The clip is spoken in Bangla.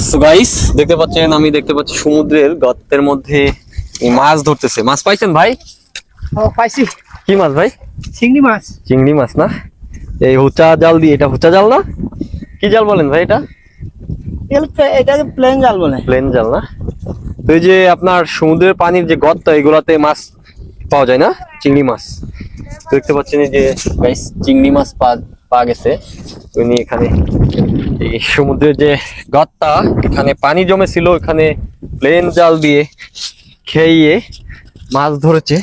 সো গাইস দেখতে পাচ্ছেন, আমি দেখতে পাচ্ছি সমুদ্রের গর্তের মধ্যে এই মাছ ধরতেছে। মাছ পাইছেন ভাই? ও পাইছি। কি মাছ ভাই? চিংড়ি মাছ। চিংড়ি মাছ না? এই হুচা জাল দিয়ে, এটা হুচা জাল না? কি জাল বলেন ভাই এটা? এটাকে প্লেন জাল বলে। প্লেন জাল না? তো এই যে আপনার সমুদ্রের পানির যে গর্ত, এগুলাতে মাছ পাওয়া যায় না, চিংড়ি মাছ। তো দেখতে পাচ্ছেন এই যে গাইস চিংড়ি মাছ পাওয়া গেছে। উনি এখানে এই সমুদ্রের যে গর্তা, এখানে পানি জমেছিল, এখানে প্লেন জাল দিয়ে খেয়ে মাছ ধরেছে।